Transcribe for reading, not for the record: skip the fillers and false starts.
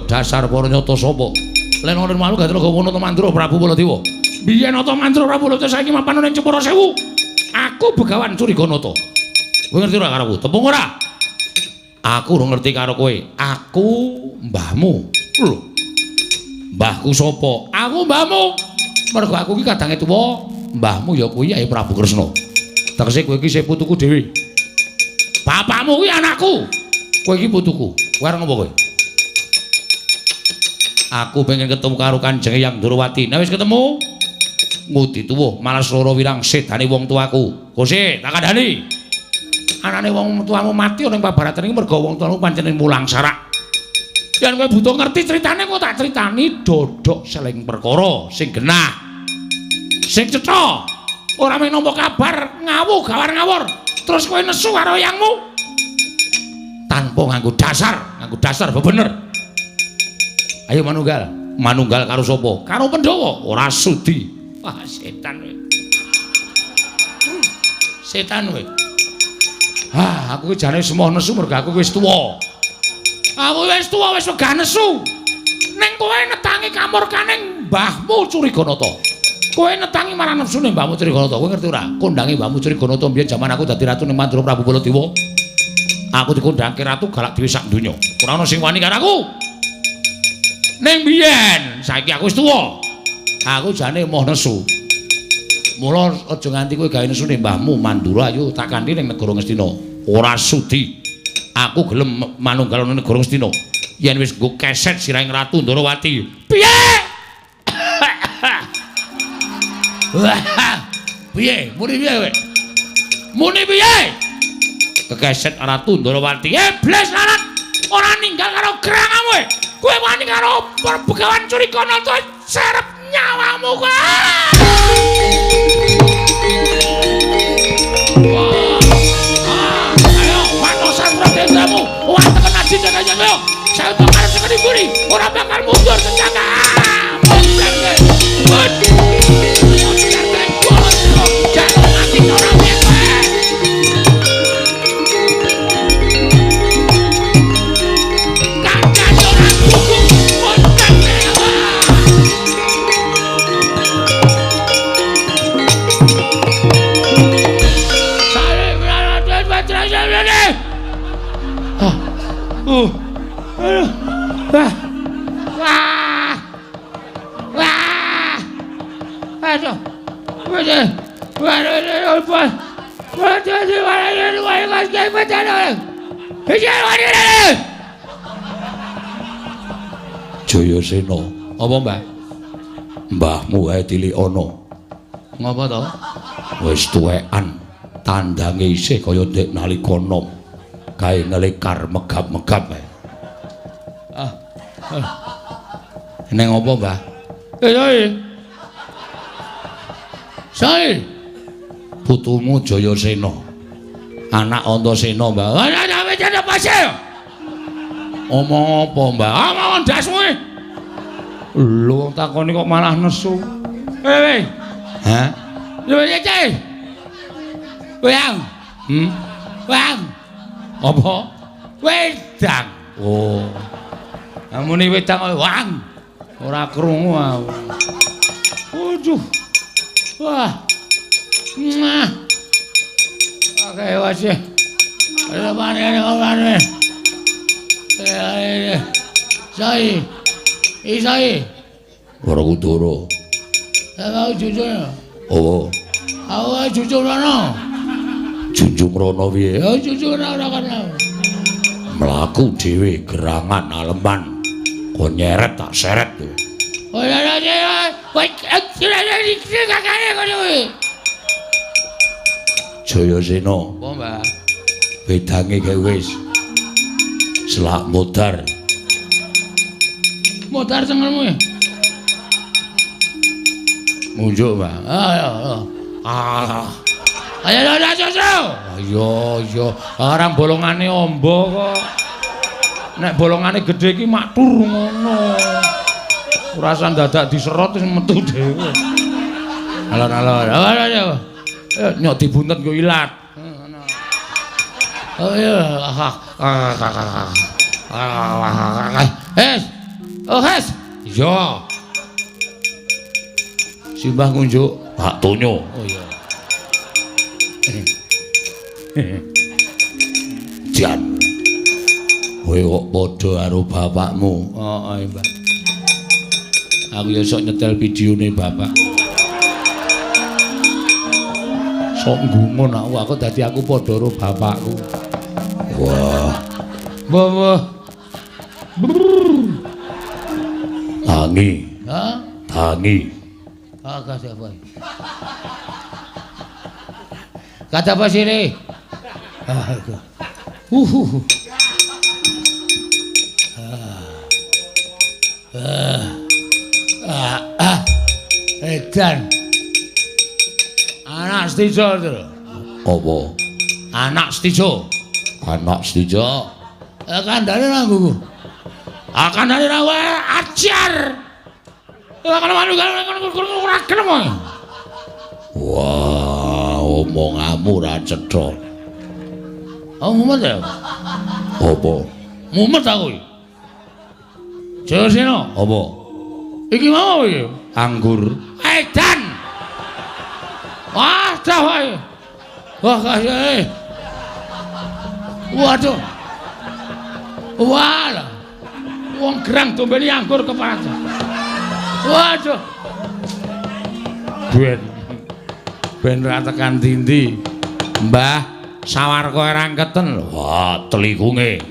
dasar para nyata sapa? Lenore malu gak tega wono Mandura Prabu Baladewa. Biyen nata Mandura Prabu Baladewa saiki mapan ning Cepara Sewu. Aku Begawan Curiganata. Kowe ngerti ora karo aku? Tepung ora? Aku ora ngerti karo kowe. Aku mbahmu. Lho. Mbahku sapa? Aku mbahmu. Mergo aku iki kadange tuwa, mbahmu ya kuwi Yai Prabu Kresna. Tegese kowe iki sik putuku dhewe. Bapakmu kuwi anakku. Kowe iki putuku. Kowe arep ngopo kowe? Aku pengen ketemu karo Kanjeng Hyang Ndrawati. Nek wis ketemu, ngudi tuwa malah swara wirang sedane wong tuaku. Kose, tak kandhani. Anane wong tuamu mati ning pabaratan iki mergo wong tuamu pancen mulang sarak. Yen kowe butuh ngerti critane kok tak critani dodok seling perkara sing genah. Sing cetha. Ora mung nampa kabar ngawuh gawar ngawur. Terus kowe nesu karo yangmu. Tanpa nganggo dasar bebener. Ayo manunggal karo sapa? Karo Pandhawa, ora sudi. Wah, setan kowe. Setan kowe. Ah, aku jane semoh nesu mergo aku wis tuwa. Aku wis tuwa, wis wegah nesu. Ning kowe netangi kamurkaning mbahmu Curiganata. Kowe netangi marang nepsune mbahmu Curiganata. Kowe ngerti ora? Kondange mbahmu Curiganata biyen jaman aku dadi ratu ning Mandura Prabu Baladewa. Aku dikondhangke ratu galak dhewe sak donya. Ora ana sing wani karo aku. Ning biyen, saiki aku wis tuwa. Aku jane moh nesu. Mula aja nganti kowe gawe nesune mbahmu Mandura ayo tak kanthi ning negara Ngastina. Ora sudi. Aku gelem manunggal ning negara Ngastina. Yen wis nggo keset sirahing Ratu Ndrawati. Piye? Piye? Muni piye kowe? Muni piye? Kekeset Ratu Ndrawati. Iblis larat ora ninggal karo gerangamu. Kowe wani karo Begawan Curiganata serep nyawamu kowe. Ayo, matosan pradendamu. Wah, tekan aji jeneng-jeneng. Saya tak karo sing niburi, ora bakal mundur senjata. Jayasena, apa Mbah? Mbahmu ae tilik ana. Ngapa to? Wis tuwekan, tandange isih kaya ndek nalika nom. Kae nelikar megap-megap ae. Neng apa, Mbah? Sae. Putumu Jayasena. Anak Antasena, Mbah. Ana wecana pase. Omong apa, Mbah? Omong ndasmu. Lho takoni kok malah nesu. Weh. Hah? Lho cek. Wang. Wang. Apa? Wedang. Oh. Amune wedang wang. Ora krungu aku. Waduh. Wah. Nah. Oke, wis. Ada mana. Sai. Isai. Ora Kudara. Aku jujur. Oh. Aku jujur ana. Junjung rono piye? Ya jujur ora kana. Mlaku dhewe gerangan aleman. Kon nyeret tak seret kowe. Oh ya ya. Kowe iki kakane kono kowe. Jayasena. Apa, Mbah? Wedange gawe wis. Selak modar. Modar cengelmu. Munjuk, Mbah. Ayo. Ayo. Arang bolongane ombo kok. Nek bolongane gedhe iki mak tur ngono. Ora usah dadak diserot wis metu dhewe. Alon-alon. Ayo. Nyok dibuntet nggo ilat. Ayo. Oh, Hes. Iya. Simbah ngunjuk Pak Tonyo. oh iya. Jan. Kowe kok padha karo bapakmu? Oh, iya, Mbak. Aku ya sok nyetel videone bapak. Sok ngumun aku dadi aku padha karo bapakku. Wah, Wah. tangi, Hah? tangi. Kata apa? Kata apa sih ini? Edan. Anak Stijo itu. Apa? Anak Stijo. Anak setuju. Kandane nanggu. Kandane nanggu ajar. Kalau manu ora gelem. Wah, omonganmu ra cetha. Oh, mumet ya? Apa? Mumet aku. Josino. Apa? Iki mau iki. Anggur. Edan. Wah, dah wae. Wah, kasih. Waduh. Walah. Wong gerang dombeli anggur keparat. Waduh. Ben ra tekan dindi. Mbah, sawar kowe rangketen lho. Wah, telikunge.